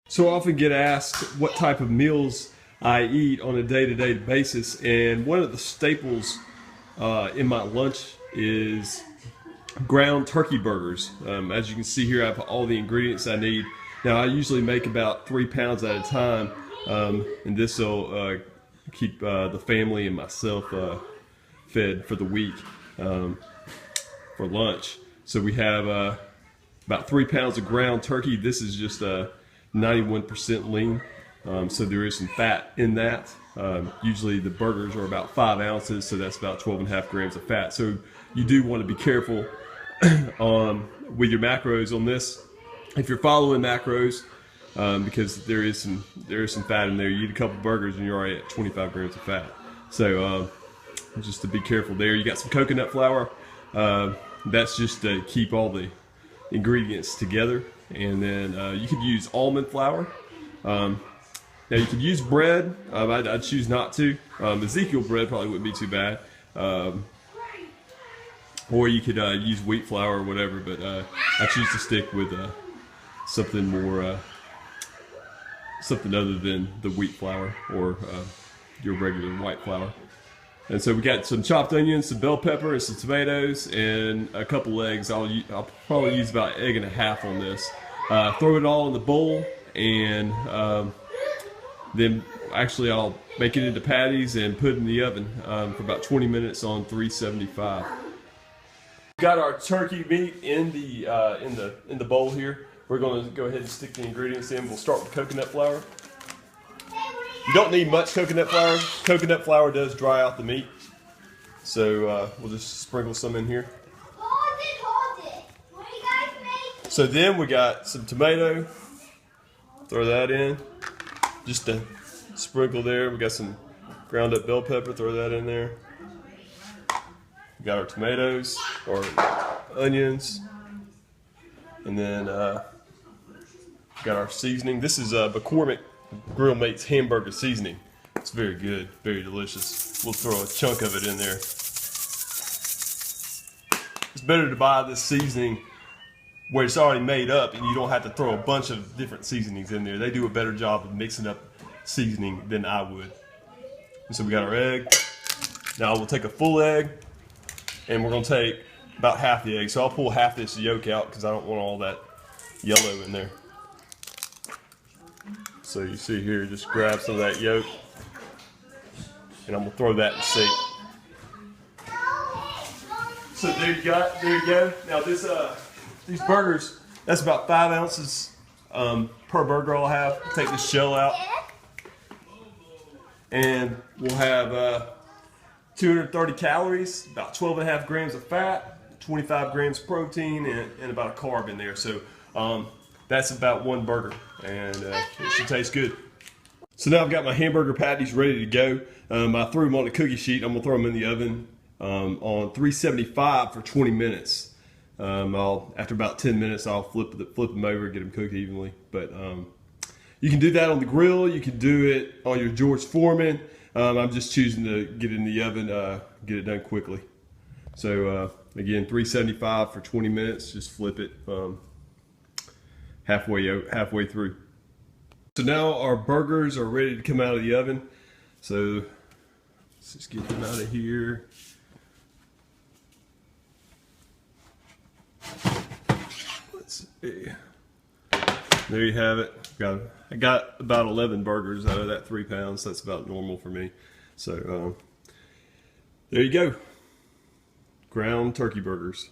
So I often get asked what type of meals I eat on a day-to-day basis, and one of the staples in my lunch is ground turkey burgers. As you can see here, I have all the ingredients I need. Now I usually make about 3 pounds at a time, and this will keep the family and myself fed for the week for lunch. So we have about 3 pounds of ground turkey. This is just 91% lean, so there is some fat in that. Usually the burgers are about 5 ounces, so that's about 12.5 grams of fat. So you do want to be careful with your macros on this. If you're following macros, because there is some fat in there. You eat a couple burgers and you're already at 25 grams of fat. So just to be careful there. You got some coconut flour. That's just to keep all the ingredients together. And then you could use almond flour. Now you could use bread. I'd choose not to. Ezekiel bread probably wouldn't be too bad. Or you could use wheat flour or whatever, but I choose to stick with something more, something other than the wheat flour or your regular white flour. And so we got some chopped onions, some bell pepper, and some tomatoes, and a couple eggs. I'll probably use about 1.5 eggs on this. Throw it all in the bowl, and then actually I'll make it into patties and put it in the oven for about 20 minutes on 375. We've got our turkey meat in the bowl here. We're going to go ahead and stick the ingredients in. We'll start with coconut flour. You don't need much coconut flour. Coconut flour does dry out the meat. So we'll just sprinkle some in here. Hold it. What do you guys make? So then we got some tomato. Throw that in. Just a sprinkle there. We got some ground up bell pepper. Throw that in there. We got our tomatoes or onions. And then got our seasoning. This is McCormick Grill Mates hamburger seasoning. It's very good, very delicious. We'll throw a chunk of it in there. It's better to buy this seasoning where it's already made up and you don't have to throw a bunch of different seasonings in there. They do a better job of mixing up seasoning than I would. And so we got our egg. Now we'll take a full egg and we're going to take about half the egg. So I'll pull half this yolk out because I don't want all that yellow in there. So you see here, just grab some of that yolk, and I'm gonna throw that in the sink. So there you go. Now these burgers, that's about 5 ounces per burger I'll have. Take this shell out, and we'll have 230 calories, about 12.5 grams of fat, 25 grams protein, and about a carb in there. So that's about one burger, and it should taste good. So now I've got my hamburger patties ready to go. I threw them on a cookie sheet. I'm gonna throw them in the oven on 375 for 20 minutes. After about 10 minutes, I'll flip them over, get them cooked evenly. But you can do that on the grill. You can do it on your George Foreman. I'm just choosing to get it in the oven, get it done quickly. So again, 375 for 20 minutes. Just flip it halfway through. So now our burgers are ready to come out of the oven. So let's just get them out of here. Let's see. There you have it. I got about 11 burgers out of that 3 pounds. That's about normal for me. So there you go. Ground turkey burgers.